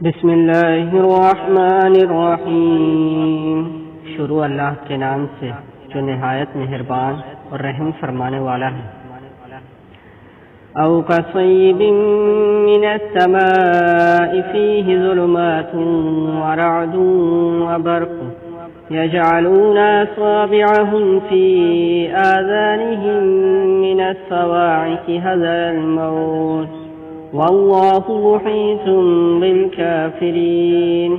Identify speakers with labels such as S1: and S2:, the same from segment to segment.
S1: بسم اللہ الرحمن الرحیم۔ شروع اللہ کے نام سے جو نہایت مہربان اور رحم فرمانے والا ہے۔ او کصیب من السماء فیہ ظلمات ورعد وبرق یجعلون اصابعهم فی آذانهم من الصواعق حذر الموت واللہ محیط بالکافرین۔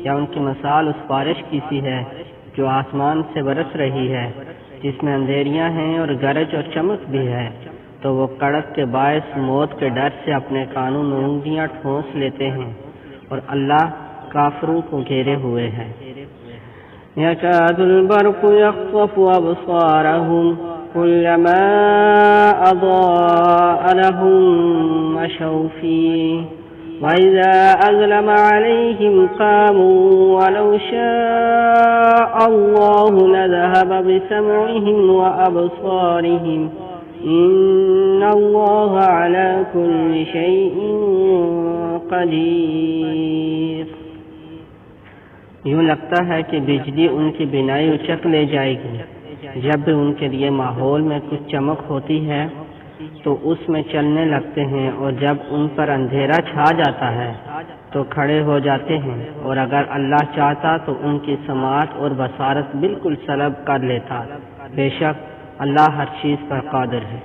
S1: یا ان کی مثال اس بارش کی سی ہے جو آسمان سے برس رہی ہے، جس میں اندھیریاں ہیں اور گرج اور چمک بھی ہے، تو وہ کڑک کے باعث موت کے ڈر سے اپنے کانوں میں انگلیاں ٹھونس لیتے ہیں، اور اللہ کافروں کو گھیرے ہوئے ہے۔ یکاد البرق یخطف ابصارهم كلما أضاء لهم مشوا فيه وإذا أظلم عليهم قاموا ولو شاء الله لذهب بسمعهم وأبصارهم إن الله على كل شيء قدير۔ یوں لگتا ہے کہ بجلی ان کی بینائی اچک لے جائے گی۔ جب بھی ان کے لیے ماحول میں کچھ چمک ہوتی ہے تو اس میں چلنے لگتے ہیں، اور جب ان پر اندھیرا چھا جاتا ہے تو کھڑے ہو جاتے ہیں، اور اگر اللہ چاہتا تو ان کی سماعت اور بصارت بالکل سلب کر لیتا۔ بے شک اللہ ہر چیز پر قادر ہے۔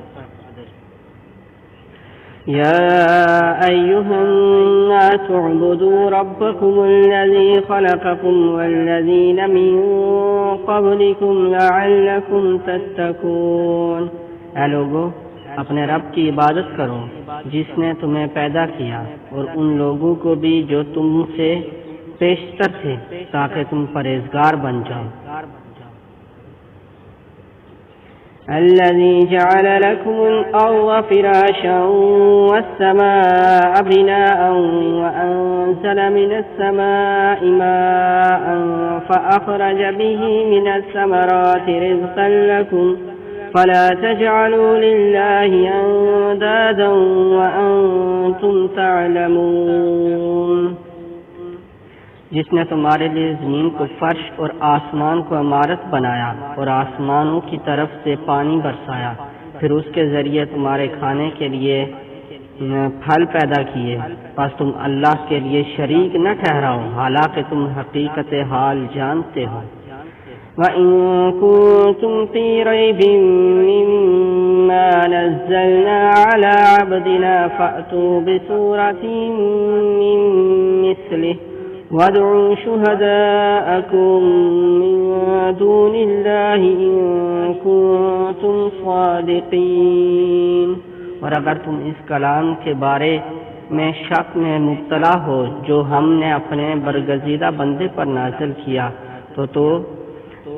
S1: یا ایھا الناس اعبدوا ربکم الذی خلقکم والذین من قبلکم لعلکم تتقون۔ اے لوگو، اپنے رب کی عبادت کرو جس نے تمہیں پیدا کیا، اور ان لوگوں کو بھی جو تم سے پیشتر تھے، تاکہ تم پرہیزگار بن جاؤ۔ الذي جعل لكم الأرض فراشا والسماء بناء وأنزل من السماء ماء فأخرج به من الثمرات رزقا لكم فلا تجعلوا لله أندادا وأنتم تعلمون۔ جس نے تمہارے لیے زمین کو فرش اور آسمان کو عمارت بنایا، اور آسمانوں کی طرف سے پانی برسایا، پھر اس کے ذریعے تمہارے کھانے کے لیے پھل پیدا کیے، پس تم اللہ کے لیے شریک نہ ٹھہراؤ، حالانکہ تم حقیقت حال جانتے ہو۔ وَإِن كُنتُمْ فِي رَيْبٍ مِّمَّا نَزَّلْنَا عَلَىٰ عَبْدِنَا فَأْتُوا بِسُورَةٍ مِّن مِّثْلِهِ وَادْعُوا شُهَدَاءَكُم مِّن دُونِ اللَّهِ إِن كُنتُمْ صَادِقِينَ۔ اور اگر تم اس کلام کے بارے میں شک میں مبتلا ہو جو ہم نے اپنے برگزیدہ بندے پر نازل کیا، تو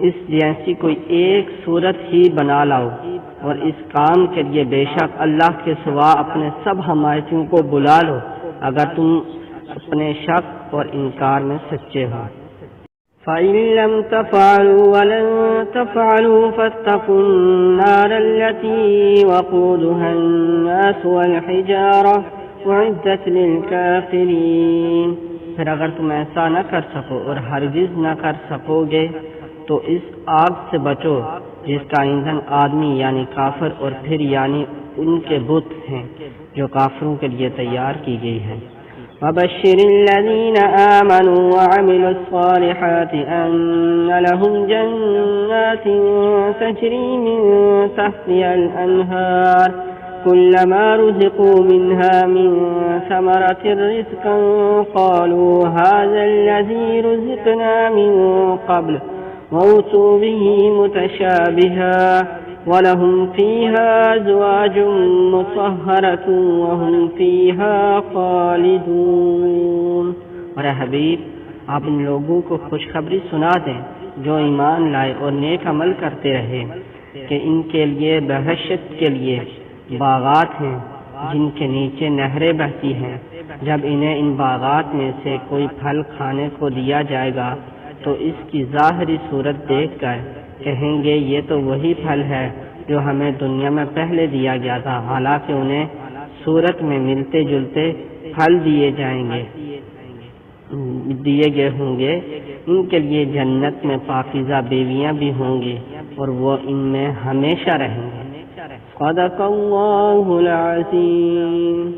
S1: اس جیسی کوئی ایک صورت ہی بنا لاؤ، اور اس کام کے لیے بے شک اللہ کے سوا اپنے سب حمایتیوں کو بلا لو، اگر تم اپنے شک اور انکار میں سچے ہو۔ فَإِن لَّمْ تَفْعَلُوا وَلَن تَفْعَلُوا فَاتَّقُوا النَّارَ الَّتِي وَقُودُهَا النَّاسُ وَالْحِجَارَةُ أُعِدَّتْ لِلْكَافِرِينَ۔ پھر اگر تم ایسا نہ کر سکو اور ہرگز نہ کر سکو گے تو اس آگ سے بچو جس کا ایندھن آدمی یعنی کافر اور پھر یعنی ان کے بت ہیں جو کافروں کے لیے تیار کی گئی ہے۔ وَبَشِّرِ الَّذِينَ آمَنُوا وَعَمِلُوا الصَّالِحَاتِ أَنَّ لَهُمْ جَنَّاتٍ تَجْرِي مِن تَحْتِهَا الْأَنْهَارُ كُلَّمَا رُزِقُوا مِنْهَا مِن ثَمَرَةٍ رِزْقًا قَالُوا هَٰذَا الَّذِي رُزِقْنَا مِن قَبْلُ وَأُتُوا بِهِ مُتَشَابِهًا وَلَهُمْ فِيهَا أَزْوَاجٌ مُطَهَّرَةٌ وَهُمْ فِيهَا خَالِدُونَ۔ اور اے حبیب، آپ ان لوگوں کو خوشخبری سنا دیں جو ایمان لائے اور نیک عمل کرتے رہے کہ ان کے لیے بہشت کے لیے باغات ہیں جن کے نیچے نہریں بہتی ہیں۔ جب انہیں ان باغات میں سے کوئی پھل کھانے کو دیا جائے گا تو اس کی ظاہری صورت دیکھ کر کہیں گے یہ تو وہی پھل ہے جو ہمیں دنیا میں پہلے دیا گیا تھا، حالانکہ انہیں صورت میں ملتے جلتے پھل دیے جائیں گے۔ دیے گئے ہوں گے، ان کے لیے جنت میں پاکیزہ بیویاں بھی ہوں گی اور وہ ان میں ہمیشہ رہیں گے۔ صدق اللہ العظیم۔